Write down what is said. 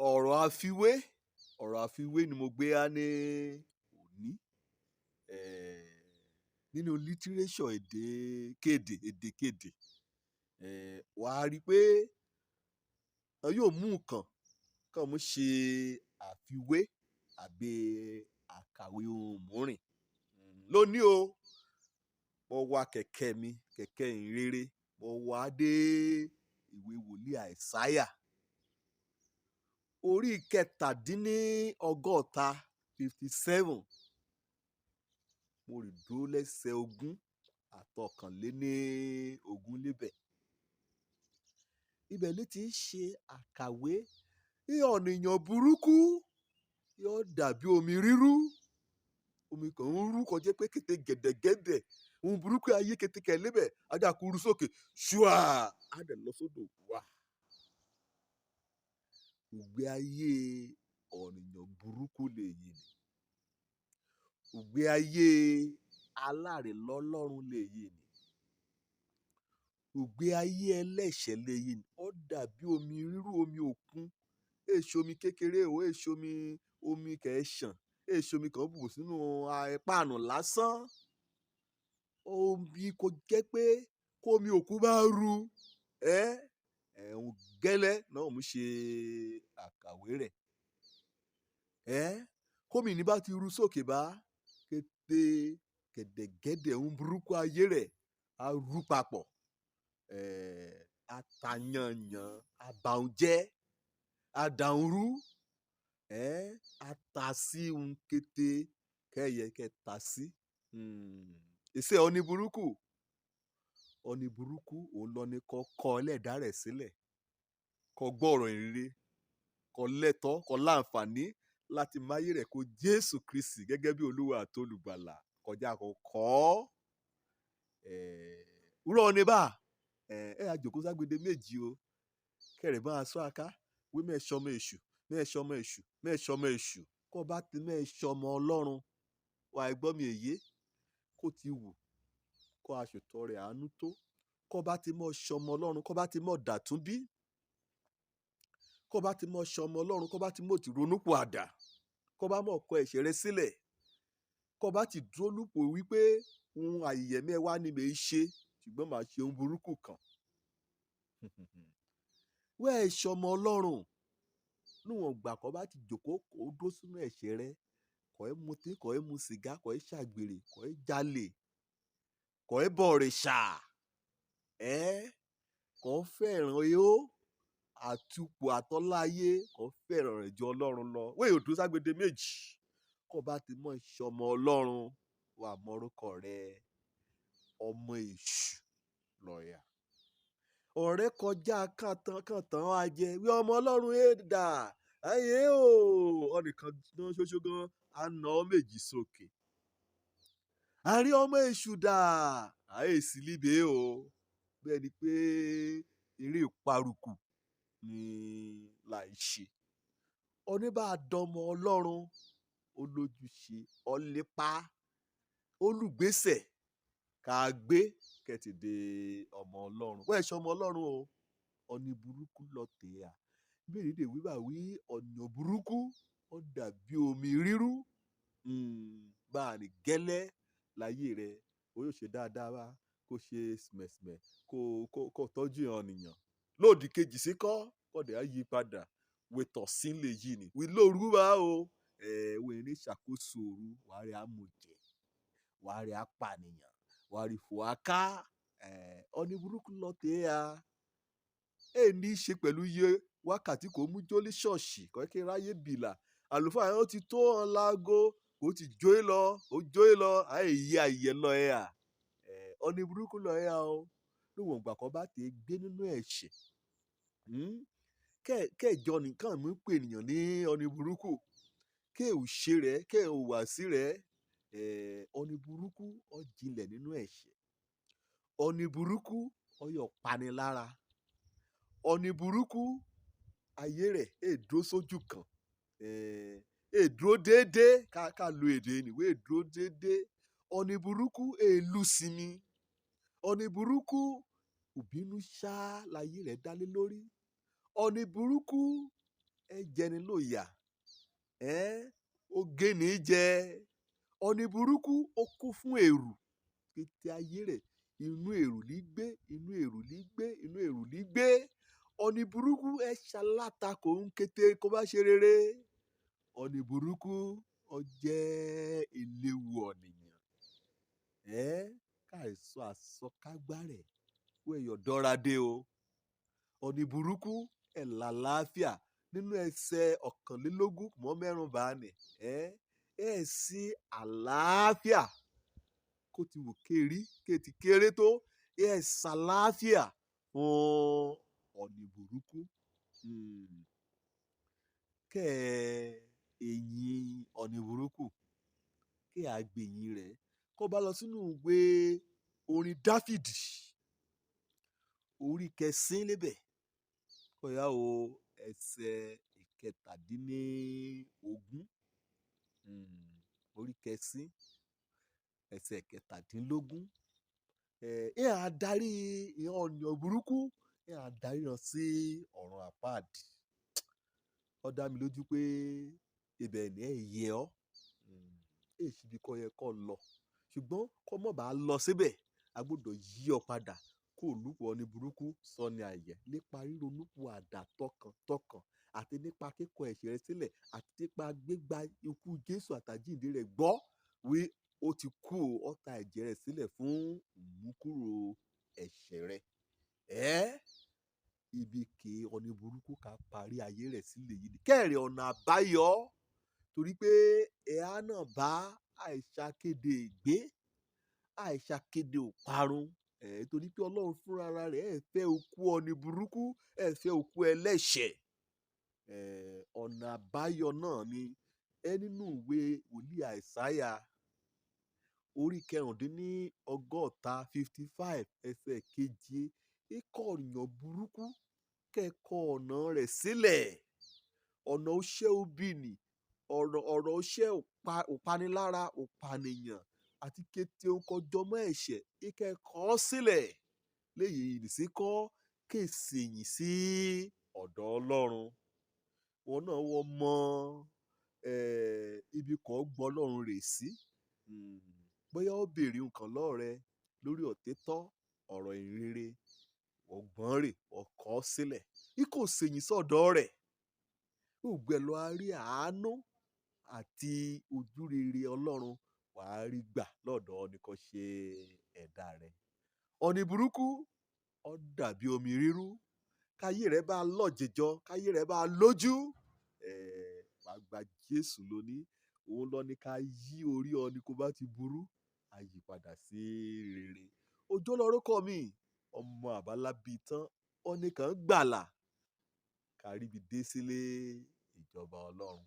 ọ̀rọ̀ àfiwé ni mo gbé wá ní òní. Nínú lítírésọ̀ èdèkedè wà á rí i pé wọn yóò mú nǹkan kàn mú ṣe àfiwé àbí àkàwé ohun mùrìn. Lónìí o, mo wa kẹ̀kẹ́ mi, kẹ̀kẹ́ ìhìnrere, mo wà á dé ìwé wòlíì Àìsáyà orí kẹtàdínlọ́gọ́ta 57. Mo rì dúró lẹ́sẹ̀ 20 lébẹ̀. Ibẹ̀ ló ti ń ṣe àkàwé ọ̀nìyàn burúkú yóò dàbí omi-rírú. Omi kan ń rú kọjá pé kété gẹ̀dẹ̀gẹ̀dẹ̀ ohun burúkú ayé kété kẹ̀ lébẹ̀ adákùrú sókè ṣùà á dẹ̀ lọ sódò wá. Ìgbé ayé ọ̀nìyàn burúkú lèyí ni. Ìgbé ayé alárèlọ́lọ́run lèyí ni. Ìgbé ayé ẹlẹ́ṣẹ̀ lèyí ni. Ó dàbí omi-rírú, omi òkun. Èso omi kékeré o, èso omi kẹ̀ẹ́sàn, èso omi kan bù sínú páànù lásán. Omi kò jẹ́ pé kómi òkun bá ru ẹ̀hún gẹ́lẹ́ náà mú ṣe àkàwé rẹ̀. Kómi ní bá ti ru sókè bá kété gẹ̀dẹ̀gẹ̀dẹ̀ ohun burúkú ayé rẹ̀ á rú papọ̀. Atayanyan, àbàúnjẹ́, àdàúnrú, àtàsí ohun kété kẹ́yẹ kẹta sí. Ìṣe ọ̀nì burúkú òun lọ ní kọ́ ẹlẹ́dàá rẹ̀ sílẹ̀, kọ́ gbọ́ ọ̀rọ̀ ìrere, kọ́ lẹ́tọ̀ọ́, kọ́ láǹfààní láti máyé rẹ̀ kó Jésù Kristi gẹ́gẹ́ bí Olúwa àti Olùgbàlà kọjá kọ́ wúrọ̀ ní bá àjòkó ságbede méjì o kẹrẹ̀ bá aṣọ aká wí mẹ́ṣọ́mọ èṣù kọ́ bá ti mẹ́ṣọ́mọ Ọlọ́run wà ẹgbọ́n mi èyí kó ti wù kọ́ aṣòtọ́ rẹ̀ àánú tó kọ́ bá ti mọ̀ ṣọmọ Ọlọ́run kọ́ bá ti mọ̀ dàtún bí kọ́ bá ti mọ̀ ṣọmọ Ọlọ́run kọ́ bá ti mọ̀ ti ronúpò àdà kọ́ bá mọ̀ kọ ẹ̀ṣẹ̀ rẹ sílẹ̀ kọ́ bá ti dúró lúpò wípé ohun àyẹ̀mẹ́wá ni mèé ṣe ṣùgbọ́n màá ṣe ohun burúkú kan. Wẹ́ẹ̀ ṣọmọ Ọlọ́run níwọ̀n gbà kọ́ bá ti jòkó kó dó sínú ẹ̀ṣẹ̀ rẹ kọ́ ẹ mutí kọ́ ẹ mu sìgá kọ́ ẹ ṣàgbèrè kọ́ ẹ jalè kọ́ ẹ bọ̀rìṣà kọ́ fẹ́ràn yó àtupò àtọ́láyé kọ́ fẹ́ràn rẹ̀ ju Ọlọ́run lọ. Wẹ́ẹ̀ yóò dúró ságbede méjì kọ́ bá ti mọ̀ ṣọmọ Ọlọ́run wà mọ́rúkọ rẹ ọmọ èṣù lọ́ọ̀yà. Ọ̀rẹ́ kọjá kàntàn ajẹ wí ọmọ Ọlọ́run dà ayé o ọ̀nìkan náà ṣoṣo gan àná méjì sókè. Àrí ọmọ èṣù dà àìsí líbe o bẹ́ẹ̀ ni pé eré ìparùkù ni láì ṣe. Oníbàdànmọ Ọlọ́run olójúṣe ọlépa olùgbésẹ̀ ká gbé kẹ́tìdé ọmọ Ọlọ́run. Wẹ́ẹ̀ ṣe ọmọ Ọlọ́run o ọ̀nì burúkú lọ tẹ̀ à. Bẹ́ẹ̀ ni wíwà wí ọ̀nà burúkú ó dàbí omi-rírú. Bá a ní gẹ́lẹ́ láyé rẹ̀ o yóò ṣe dáadáa wá kó ṣe sìmẹ̀sìmẹ̀ kó tọ́jú ènìyàn. Lódì kejì sí kọ́ kọ́dẹ̀ á yí padà wètọ̀ sí lè yí ni. Wí lóru wá o wẹ́ẹ̀ ní ṣàkóso òru wàá rí amòjẹ̀ wàá rí apànìyàn wàá rí fòáká ọ̀nì burúkú lọ tẹ̀ à. Èyí ní í ṣe pẹ̀lú iye wákàtí kò mú jólí ṣọ́ọ̀ṣì kọ́ kí ráyé bìlà àlùfáà yẹn ó ti tó hàn láago kò ti jóé lọ àìyé àyè lọ à. Ọ̀nì burúkú lọ à o níwọ̀n ìgbà kan bá tẹ̀ gbé nínú ẹ̀ṣẹ̀ kẹ́ẹ̀jọ nìkan mú pé ènìyàn ní ọ̀nì burúkú kẹ́ẹ̀ ò ṣe rẹ̀ kẹ́ẹ̀ ò wà sí rẹ̀ ọ̀nì burúkú ó jinlẹ̀ nínú ẹ̀ṣẹ̀. Ọ̀nì burúkú ó yọ̀ pani lára. Ọ̀nì burúkú ayé rẹ̀ èdúró sójú kan èdúró déédéé ká lo èdè ìwé èdúró déédéé. Ọ̀nì burúkú èlú sinmi. Ọ̀nì burúkú òbínú ṣá láyé rẹ̀ dálé lórí. Ọ̀nì burúkú ẹ jẹni lóyà, ó gé ní jẹ. Ọ̀nì burúkú ó kún fún èrù, kété ayé rẹ̀ inú èrù ní gbé, inú èrù ní gbé, inú èrù ní gbé. Ọ̀nì burúkú ẹ ṣalátakò ń kété kó bá ṣe rere. Ọ̀nì burúkú ó jẹ́ eléwu ọ̀nìyàn, káìsọ àsọkágbá rẹ̀ wẹ̀yọ̀ dọ́ra dé o. Ọ̀nì burúkú ẹ̀ làlàáfíà nínú ẹsẹ̀ 21 bá ní, ẹ̀ sí àlàáfíà kó ti wù kérí kéti kéré tó, ẹ̀ sàlàáfíà fún ọ̀nì burúkú. Kẹ́ ẹ̀yìn ọ̀nì burúkú, kẹ́ àgbẹ̀yìn rẹ̀ kó bá lọ sínú ìwé orin Dáfídì orí 9 níbẹ̀ kọ̀yà o ẹsẹ̀ 17. Orí 9 ẹsẹ̀ 17. Ẹ̀ àdarí ọ̀nì burúkú, ẹ̀ àdarí wọn sí ọ̀run àpáàdì. Ó dá mi lójú pé ibẹ̀ ni ẹ yẹ ọ́, èsì bí kò yẹ kó lọ, ṣùgbọ́n kó mọ̀ bá lọ síbẹ̀ a gbọ́dọ̀ yí ọ padà kó olùpọ̀ ọ̀nì burúkú sọ ní àyẹ̀ nípa ríronúpọ̀ àdá tọkàntọkàn àti nípa kíkọ̀ ẹ̀ṣẹ̀ rẹ sílẹ̀ àti nípa gbígba ikú Jésù àtàjíǹde rẹ̀ gbọ́ wí ó ti kú ó ta ẹ̀jẹ̀ rẹ̀ sílẹ̀ fún ìmúkúrò ẹ̀ṣẹ̀ rẹ. Ibi kì ọ̀nì burúkú ká parí ayé rẹ̀ sílẹ̀ yìí ni kẹ́rẹ̀ ọ̀nà àbáyọ, torí pé ẹ̀há náà bá àìṣàkéde ìgbé, àìṣàkéde òparun, torí pé Ọlọ́run fúnra rẹ̀ ẹ̀ fẹ́ òkú ọ̀nì burúkú, ẹ̀ fẹ́ òkú ẹlẹ́ṣẹ̀. Ọ̀nà àbáyọ náà ni nínú ìwé wòlíì Àìsáyà orí 65 ẹsẹ̀ 7. Ikọ̀ ọ̀nìyàn burúkú kẹ́kọ̀ọ́ ọ̀nà rẹ̀ sílẹ̀. Ọ̀nà oṣẹ́ obìnì, ọ̀rọ̀ oṣẹ́ òpanilára, òpànìyàn àti kété okọjọmọ́ ẹ̀ṣẹ̀ ìkẹ́kọ̀ọ́ sílẹ̀. Léyìí ìdìsíkọ́ kèsèyìn sí ọ̀dọ̀ Ọlọ́run. Wọn náà wọ́n mọ ibi kan gbọ́ Ọlọ́run rè sí. Bóyá ó béèrè nǹkan lọ́rẹ lórí òtítọ́ ọ̀rọ̀ ìrere, ọgbọ́n rẹ̀ ọkọ̀ sílẹ̀ ikò sèyìn sọ́dọ̀ rẹ̀ ògbẹ́lọ àárí àánú àti ojúrere Ọlọ́run wàá rí gbà lọ́dọ̀ ni kò ṣe ẹ̀dá rẹ̀. Ọ̀nì burúkú ó dàbí Omi-Rírú, káyé rẹ̀ bá lọ́jẹjọ, káyé rẹ̀ bá lójú, wàá gba Jésù lónìí. Òun lọ ní ká yí orí ọ̀nì kó bá ti burú, a yí padà sí rere. Òjó lórúkọ mi, ọmọ àbálábí tán, ọ̀nì kan gbàlà káríbi dé sílé ìjọba Ọlọ́run.